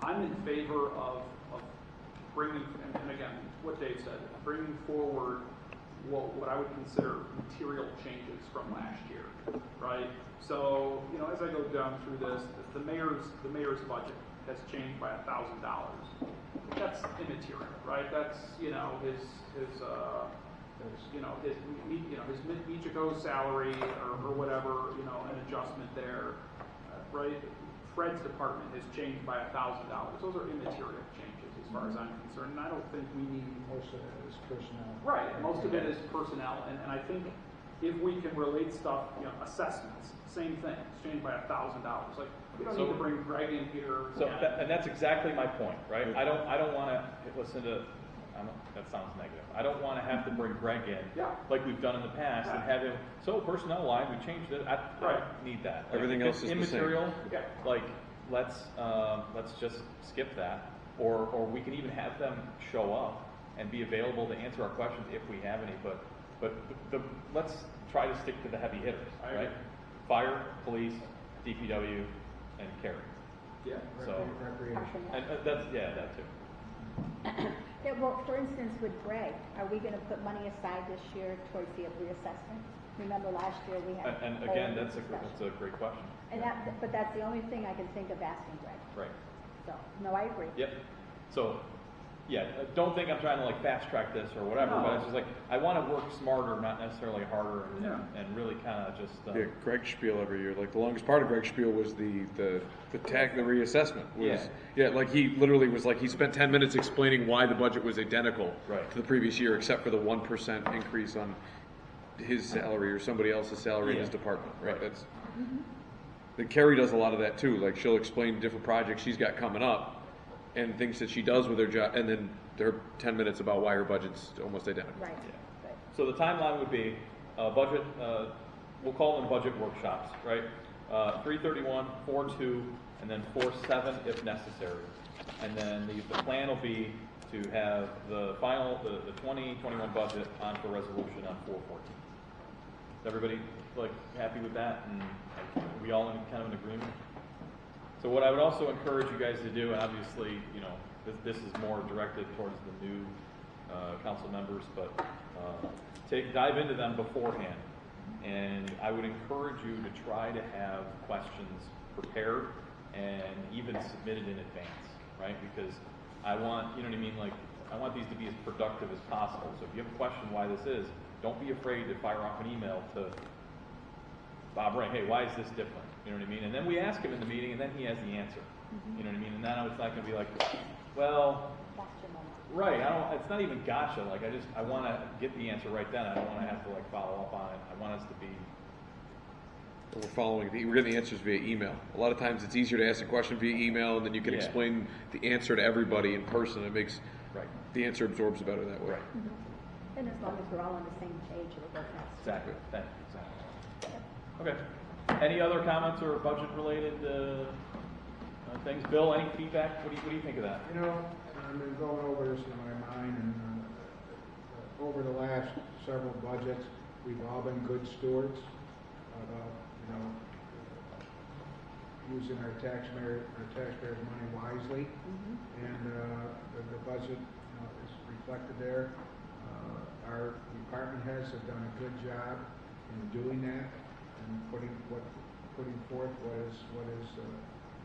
I'm in favor of bringing, and again, what Dave said, bringing forward what I would consider material changes from last year, right? So, as I go down through this, the mayor's budget has changed by $1,000. That's immaterial, right? That's, his Michiko's salary or whatever, an adjustment there, right? Fred's department has changed by $1,000. Those are immaterial changes as far as I'm concerned, and I don't think we need. Most of it is personnel. Right, most of it is personnel, and I think if we can relate stuff, assessments, same thing, it's changed by $1,000. Like, we don't need to bring Greg in here. so, and that's exactly my point, right? I don't want to listen to, that sounds negative. I don't want to have to bring Greg in, Yeah. like we've done in the past, and have him, so personnel line, we changed it, I don't need that. Like, Everything if else it's is the same. immaterial, Yeah. like, let's just skip that, or we can even have them show up and be available to answer our questions if we have any, but let's try to stick to the heavy hitters, I right? agree. Fire, police, DPW, and Carry. Yeah. So, Recreation. and that too. Yeah, well, for instance, with Greg, are we going to put money aside this year towards the reassessment? Remember last year we had. And a whole again, that's discussion. a great question. And but that's the only thing I can think of asking Greg. Right. So, no, I agree. Yep. So, yeah, don't think I'm trying to like fast track this or whatever, but it's just like, I want to work smarter, not necessarily harder, and really kind of just. Yeah, Greg Spiel every year. Like the longest part of Greg Spiel was the reassessment. Like he literally was like he spent 10 minutes explaining why the budget was identical to the previous year, except for the 1% increase on his salary or somebody else's salary in his department. Right. That's. The Carrie does a lot of that too. Like she'll explain different projects she's got coming up and things that she does with her job, and then there are 10 minutes about why her budget's almost identical. Right. Yeah. Right. So the timeline would be budget. We'll call them budget workshops, right? 3/31, 4/2, and then 4/7 if necessary. And then the plan will be to have the final, the 2021 budget on for resolution on 4/14. Is everybody like happy with that? And we all in kind of in agreement? So what I would also encourage you guys to do, and obviously, this is more directed towards the new council members, but dive into them beforehand. And I would encourage you to try to have questions prepared and even submitted in advance. right? Because I want, you know what I mean, like, I want these to be as productive as possible. So if you have a question why this is, don't be afraid to fire off an email to Bob Ray, hey, why is this different? You know what I mean? And then we ask him in the meeting, and then he has the answer. You know what I mean? And then it's not going to be like, well, right, it's not even gotcha. Like, I want to get the answer right then. I don't want to have to, like, follow up on it. I want us to be... We're getting the answers via email. A lot of times it's easier to ask a question via email, and then you can explain the answer to everybody in person. It makes the answer absorbs better that way. Right. And as long as we're all on the same page, it'll go fast. Exactly. Thank you. Exactly. Okay. Any other comments or budget-related things? Bill, any feedback? What do you think of that? You know, I've been going over this in my mind, and over the last several budgets, we've all been good stewards about, using our taxpayers' money wisely, and the budget is reflected there. Our department heads have done a good job in doing that and putting forth what is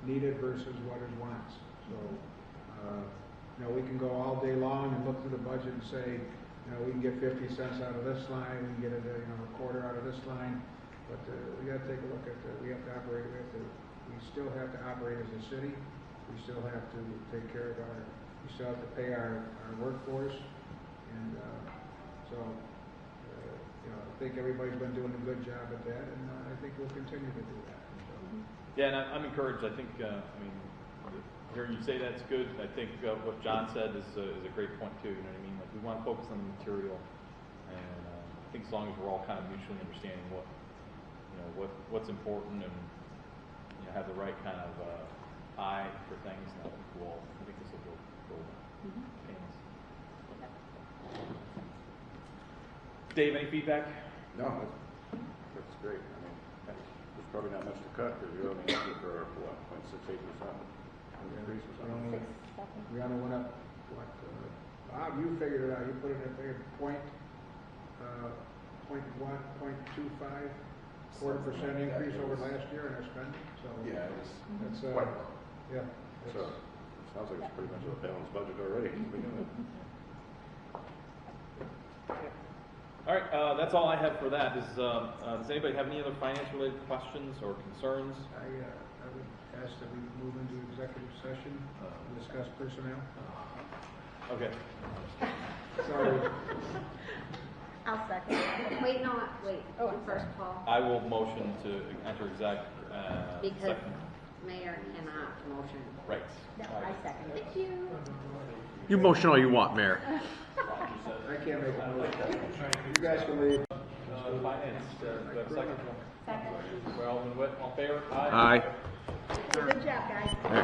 needed versus what is wants. So, we can go all day long and look through the budget and say, we can get 50 cents out of this line, we can get a quarter out of this line, but we got to take a look at we have to operate. We still have to operate as a city. We still have to take care of we still have to pay our workforce, and I think everybody's been doing a good job at that, and I think we'll continue to do that. So. Yeah, and I'm encouraged. I think, hearing you say that's good. I think what John said is a great point too. You know what I mean? Like, we want to focus on the material, and I think as long as we're all kind of mutually understanding what's important and have the right kind of eye for things, I think this will go well. Dave, any feedback? No, that's great. There's probably not much to cut because you're only asking for what, 0.68% increase or something. We only went up what? Bob, you figured it out. You put it at there, point 0.25%, 1/4% increase over last year in our spending. So yeah, that's quite yeah. So it sounds like it's pretty much a balanced budget already. All right, that's all I have for that. Does anybody have any other finance-related questions or concerns? I would ask that we move into executive session to discuss personnel. Okay. Sorry. I'll second. Wait, first, Paul. I will motion to enter exec. Because second. Mayor cannot motion. Right. No, I second it. Thank you. You motion all you want, Mayor. I can't make a motion. You guys can leave. Finance, do I have a second? Second. Well, Witte, all in favor? Aye. Good job, guys.